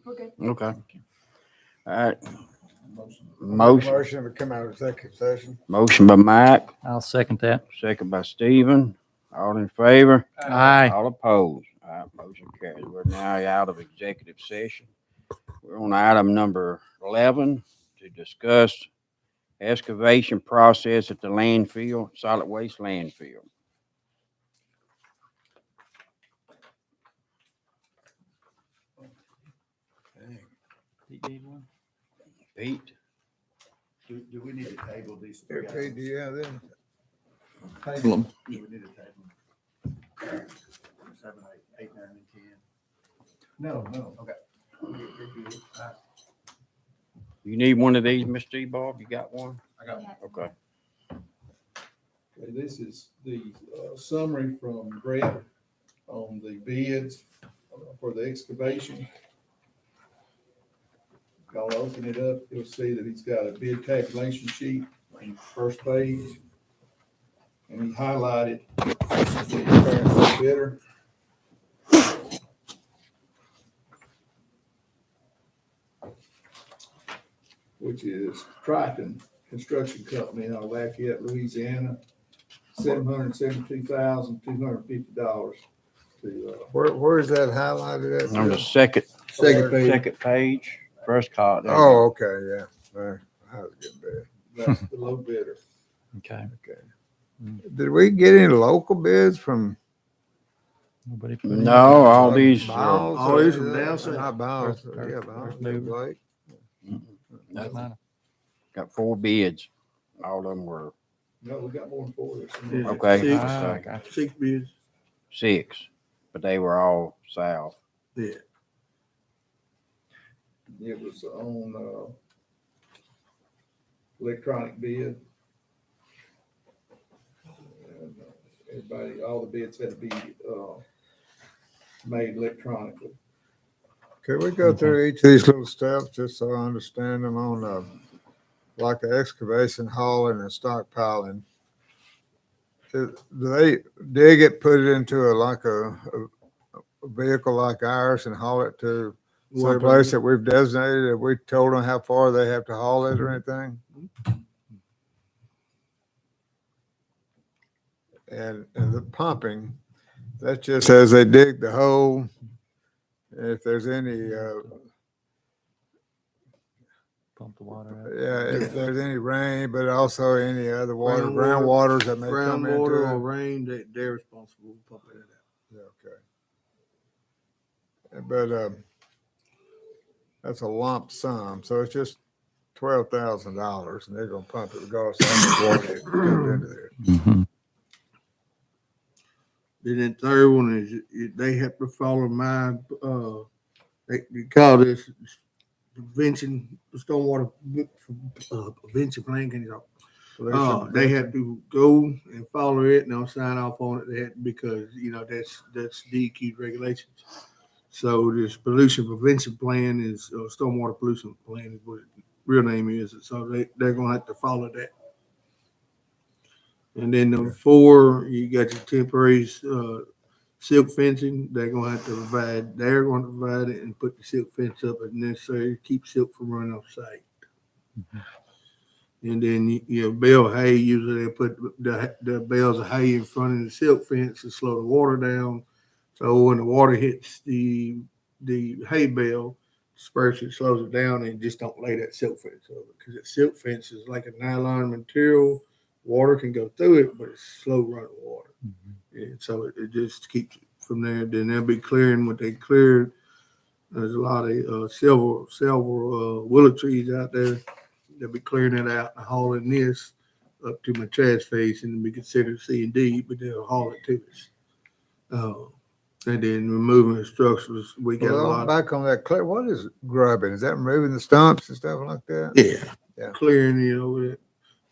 We're good. Okay. All right. Motion to come out of executive session. Motion by Mike, I'll second that. second by Stephen. All in favor? Aye. All opposed? All right, motion carries. We're now out of executive session. We're on item number 11 to discuss excavation process at the landfill, solid waste landfill. Pete? Do we need to table these? Okay, yeah, then. Table them. Do we need to table them? 7, 8, 8, 9, and 10. No, okay. You need one of these, Mr. Bob? You got one? I got Yeah. Okay. Okay, this is the summary from Brett on the bids for the excavation. Y'all open it up, you'll see that he's got a bid tabulation sheet on the first page. And he highlighted the current bidder. Which is Triton Construction Company out of Lafayette, Louisiana. $772,250 to, Where is that highlighted at? On the second page, first card. there you Oh, go. okay, yeah. There, I was getting bad. that's the low bidder. Okay. Okay. Did we get any local bids from? Nobody put in. No, all these. Biles all or these from anything? down south. Not Biles, First- yeah, first Biles, mover. Blake. Doesn't matter. Got 4 bids. All of them were No, we got more than 4. There's some Yeah. more. okay. Ah, I got you. 6 bids. 6, but they were all south. Yeah. It was on, electronic bid. And, everybody, all the bids had to be, made electronically. Could we go through each of these little steps just so I understand them on, like the excavation, hauling and stockpiling? Do they dig it, put it into a vehicle like ours and haul it to some place that we've designated? Have we told them how far they have to haul it or anything? And the pumping, that just says they dig the hole. If there's any, Pump the water out. yeah, if there's any rain, but also any other water, Groundwater- groundwaters that may come into Groundwater or it. rain, they're responsible for pumping it out. Yeah, okay. But, that's a lump sum, so it's just $12,000 and they're gonna pump it regardless of how much water it comes into there. Mhm. Then the third one is they have to follow my, they call this prevention, stormwater prevention plan. Can you talk? They have to go and follow it and they'll sign off on it because, that's DEQ regulations. So this pollution prevention plan is, stormwater pollution plan is what the real name is. So they're gonna have to follow that. And then number 4, you got your temporary silk fencing. They're going to provide it and put the silk fence up as necessary to keep silk from running off site. And then, bale hay, usually they put the bales of hay in front of the silk fence to slow the water down. So when the water hits the hay bale, disperse it, slows it down, and just don't lay that silk fence over. Because that silk fence is like a nylon material. Water can go through it, but it's slow running water. And so it just keeps it from there. Then they'll be clearing what they cleared. There's a lot of silver willow trees out there. They'll be clearing it out and hauling this up to my trash face and be considered C and D, but they'll haul it to us. And then removing the structures. We got a Well, lot. back on that, what is grubbing? Is that removing the stumps and stuff like that? Yeah. Clearing it over there.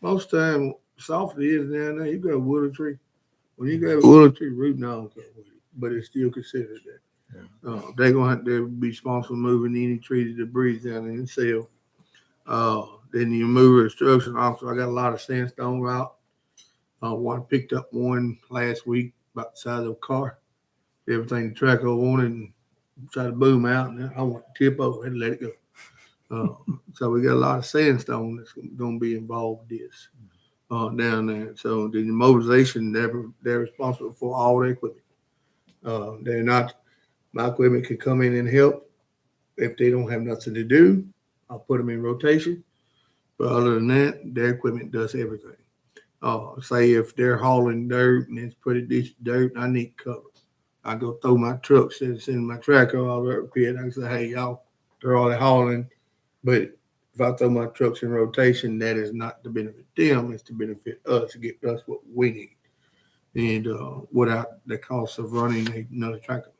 Most time, soft it is down there. You got a willow tree. When you got a willow tree, root nose can't with it, but it's still considered that. They're gonna have to be responsible for moving any tree debris down in the cell. Then you move a construction officer. I got a lot of sandstone route. Picked up one last week about the size of a car. Everything the tracker wanted, and try to boom out, and I want to tip over and let it go. So we got a lot of sandstone that's going to be involved with this down there. So the mobilization, they're responsible for all the equipment. They're not, my equipment can come in and help if they don't have nothing to do. I'll put them in rotation. But other than that, their equipment does everything. Say if they're hauling dirt and it's pretty decent dirt, I need cover. I go throw my trucks that's in my tractor all over the pit. I say, hey, y'all, they're all hauling. But if I throw my trucks in rotation, that is not to benefit them, it's to benefit us, to get us what we need. And without the cost of running another tractor.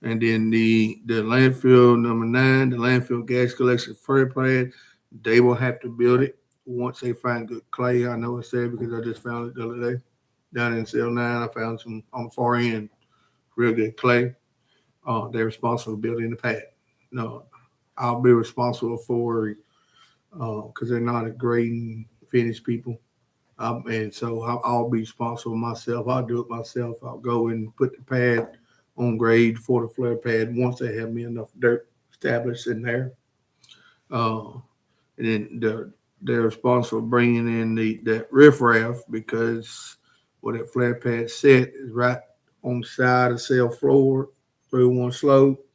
And then the landfill number 9, the landfill gas collection flare plant, they will have to build it once they find good clay. I know it's there because I just found it the other day. Down in cell 9, I found some on the far end, real good clay. They're responsible for building the pad. No, I'll be responsible for, because they're not a grading finish people. And so I'll be responsible myself. I'll do it myself. I'll go and put the pad on grade for the flare pad once they have me enough dirt established in there. And then they're responsible for bringing in that riffraff, because where that flare pad set is right on the side of the cell floor through one slope.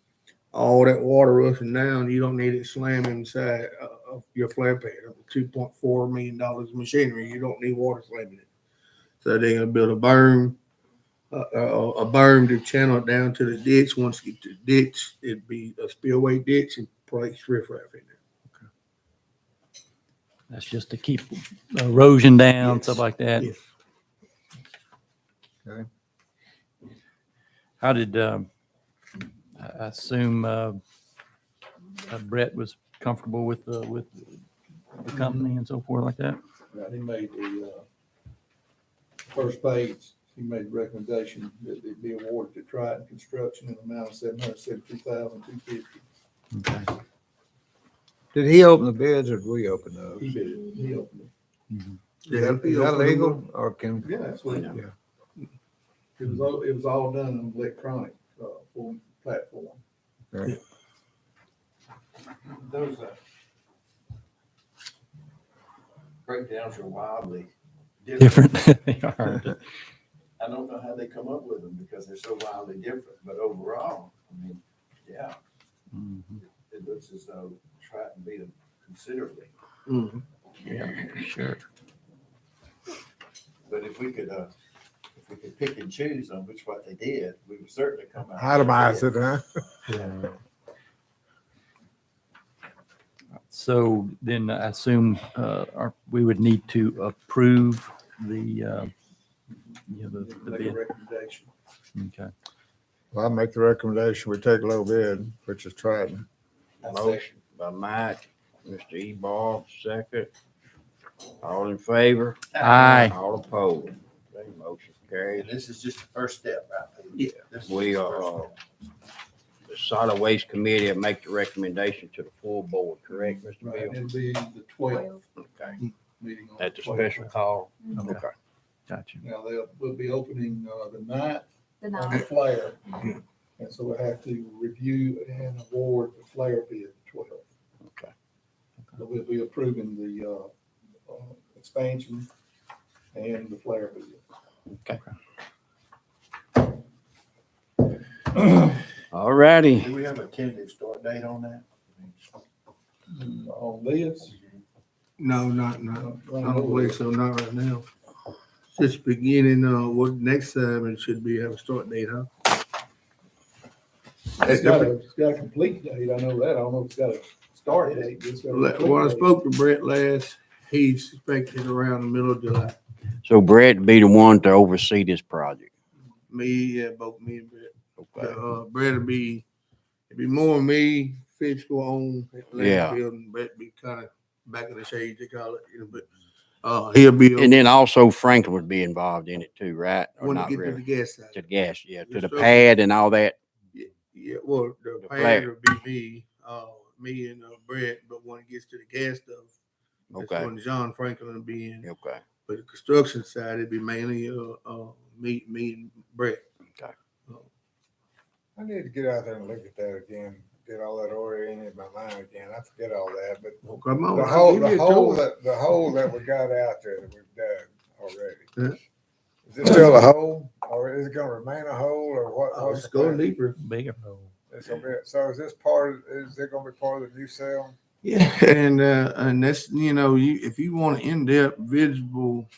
All that water rushing down, you don't need it slamming inside of your flare pad. $2.4 million of machinery, you don't need water slamming it. So they're going to build a berm to channel it down to the ditch. Once you get to the ditch, it'd be a spillway ditch and place riffraff in there. That's just to keep erosion down, Yes. stuff like that. Yes. Okay. How did, I assume Brett was comfortable with the company and so forth like that? Right, he made the first page, he made the recommendation that it be awarded to Triton Construction in the amount of $772,250. Okay. Did he open the bids or did we open those? He bid it, he opened it. Is that legal or can? Yeah, that's what, Yeah. it was all done on electronic, form platform. Okay. Those breakdowns are wildly different. Different. They are. I don't know how they come up with them because they're so wildly different, but overall, I mean, yeah, Mhm. it looks as though Triton beat them considerably. Mhm. Yeah, sure. But if we could pick and choose on which what they did, we would certainly come out. Itemize it, huh? Yeah. So then I assume we would need to approve the Make a bid. recommendation. Okay. Well, I make the recommendation, we take low bid, which is Triton. Motion by Mike, Mr. E-Ball, second. All in favor? Aye. All opposed? Okay, motion carries. And this is just the first step, right? Yeah. This is We the are, first step. the solid waste committee will make the recommendation to the full board, correct, Mr. Right, Bill? it'll be the 12th Okay, meeting. on at the 12th. special call? Okay. Okay. Gotcha. Now, we'll be opening the 9th The on the ninth. flare. And so we'll have to review and award the flare bid 12th. Okay. So we'll be approving the expansion and the flare bid. All righty. Do we have a tentative start date on that? On this, No, not, I don't believe so, not right now. Just beginning, what next time it should be, have a start date, huh? it's got a complete date, I know that, I don't know if it's got a start date. It's got a complete When I date. spoke to Brett last, he expected around the middle of July. So Brett be the one to oversee this project. Both me and Brett. Okay. Brett it'd be more me, Fitch go on Yeah. landfill, and Brett be kind of back in the shade, they call it, but he'll be And then also Franklin would be involved in it too, right? Or when they not get to the really? gas side. To the gas, yeah, to the Construction. pad and all that. Yeah, well, the The pad flag. would be me and Brett, but when it gets to the gas stuff, that's Okay, when John Franklin will be in. okay, But the construction side, it'd be mainly me and Brett. Okay. I need to get out there and look at that again, get all that oriented in my mind again. I forget all that, but Well, come on, the I'll hole, give you the a hole tour. that, the hole that we got out there that we've dug already. Yeah. Is it still a hole or is it gonna remain a hole or what? Oh, what's it's the going plan? deeper. Bigger hole. It's gonna be, so is this part, is it gonna be part of the new cell? Yeah, and that's, if you want an in-depth visible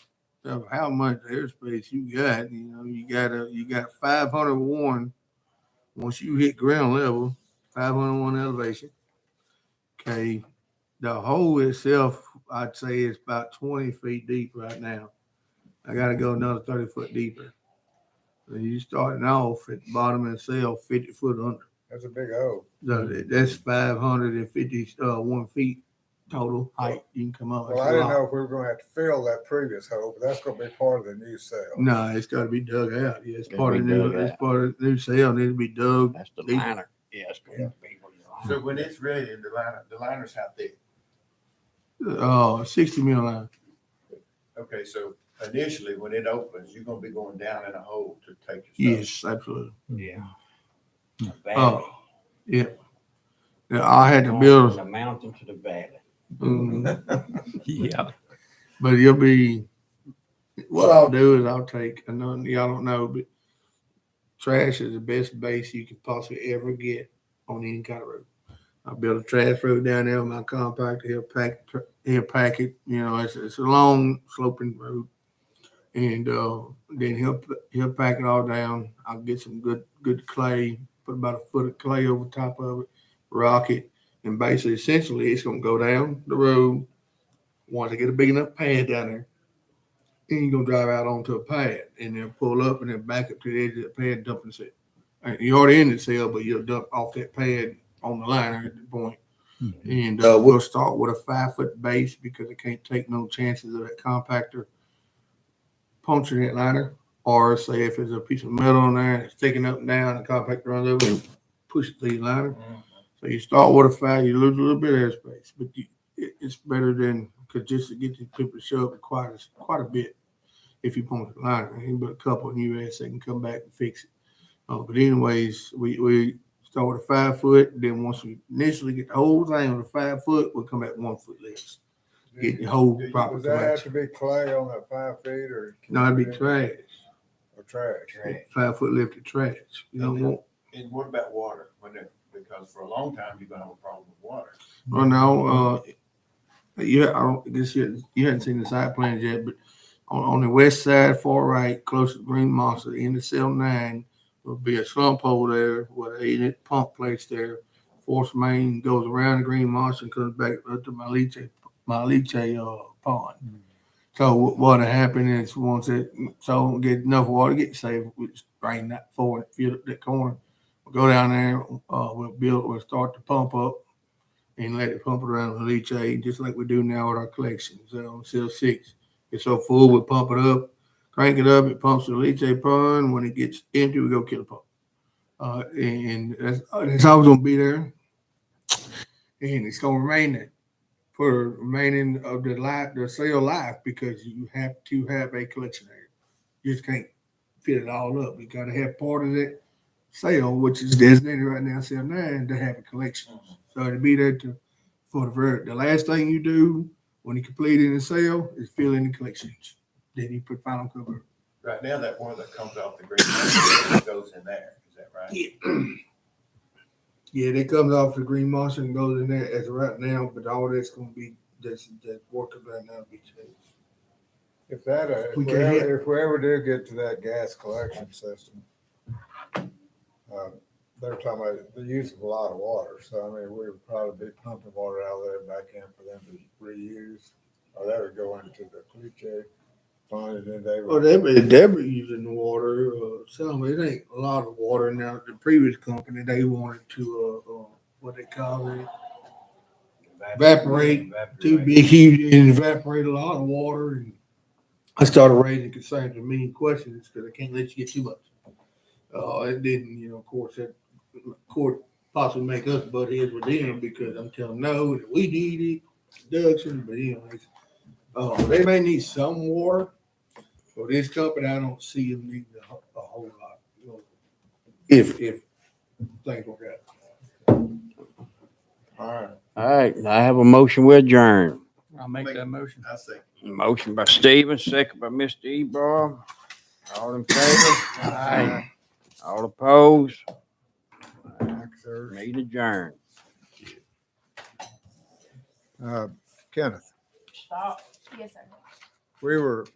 of how much airspace you got, you got 501 once you hit ground level, 501 elevation. Okay, the hole itself, I'd say is about 20 feet deep right now. I got to go another 30 foot deeper. So you starting off at the bottom of the cell, 50 foot under. That's a big hole. So that's 551 feet total height. You can come up. Well, I didn't know if we were gonna have to fill that previous hole, but that's gonna be part of the new cell. No, it's got to be dug out. Yeah, it's Gotta part be of the new. dug It's out. part of the new cell. Needs to be dug. That's the deep. liner. Yeah, it's gonna be. So when it's ready, the liner's how thick? 60 mil line. Okay, so initially, when it opens, you're gonna be going down in a hole to take your stuff. Yes, absolutely. Yeah. Oh, yeah. Yeah, I had to build. From the mountain to the valley. Yeah. But you'll be. What I'll do is I'll take. I know y'all don't know, but trash is the best base you could possibly ever get on any kind of road. I built a trash road down there with my compactor. He'll pack it. It's a long sloping road, and then he'll pack it all down. I'll get some good clay. Put about a foot of clay over top of it, rock it, and basically, essentially, it's gonna go down the road. Once I get a big enough pad down there, then you're gonna drive out onto a pad, and then pull up and then back up to the edge of the pad and dump in the cell. You're already in the cell, but you'll dump off that pad on the liner at the point. Mhm. And we'll start with a 5-foot base because I can't take no chances of that compactor puncturing that liner. Or say if there's a piece of metal on there and it's sticking up and down, the compactor runs over and pushes the liner. So you start with a 5, you lose a little bit of airspace, but it's better than, because just to get these people to show up requires quite a bit if you punch the liner. Ain't but a couple in the U.S. that can come back and fix it. But anyways, we start with a 5 foot. Then once we initially get the whole thing on the 5 foot, we'll come back 1 foot less. Get the whole proper Does that have collection. to be clay on that 5 feet or? No, it'd be trash. Or trash? 5 foot lifted trash. You don't want. And what about water? Because for a long time, you're gonna have a problem with water. Well, no, I guess you hadn't seen the site plans yet, but on the west side, far right, close to Green Monster, in the cell 9, will be a slump hole there with an 8-inch pump placed there. Force main goes around the Green Monster and comes back up to my lychee pond. So what happened is once it get enough water, get safe, we just drain that forward, fill up that corner. We'll go down there, we'll start to pump up and let it pump around the lychee, just like we do now with our collections on cell 6. It's so full, we pump it up, crank it up, it pumps the lychee pond. When it gets empty, we go kill the pump. And that's always gonna be there, and it's gonna remain there for the remaining of the cell life, because you have to have a collection area. You just can't fit it all up. You gotta have part of that cell, which is designated right now, cell 9, to have a collection. So to be there for the last thing you do when you complete in the cell is fill in the collections. Then you put final cover. Right now, that water that comes off the green goes in there. Is that right? Yeah. Yeah, that comes off the Green Monster and goes in there as of right now, but all that's gonna be that's working right now be changed. If that, if We we can hit- ever do get to that gas collection system, they're talking about the use of a lot of water. So, I mean, we would probably be pumping water out of there back in for them to reuse. Or that would go into the lychee pond and then they Well, would. they're using the water. Some it ain't a lot of water now. The previous company they wanted to what they call it, evaporate. Too big, huge, and evaporate a lot of water. And I started raising concerns and many questions because I can't let you get too much. It didn't, of course, that court possibly make us butt heads with them because I'm telling them no, that we need it, production, but anyways, they may need some water. For this company, I don't see them needing a whole lot. If things we got. All right. All right, I have a motion with adjourn. I'll make that motion. I say. Motion by Stevens, second by Mr. Ebar. All in favor? Aye. All opposed? Thanks, sir. Meeting adjourned. Kenneth, Yes, sir. we were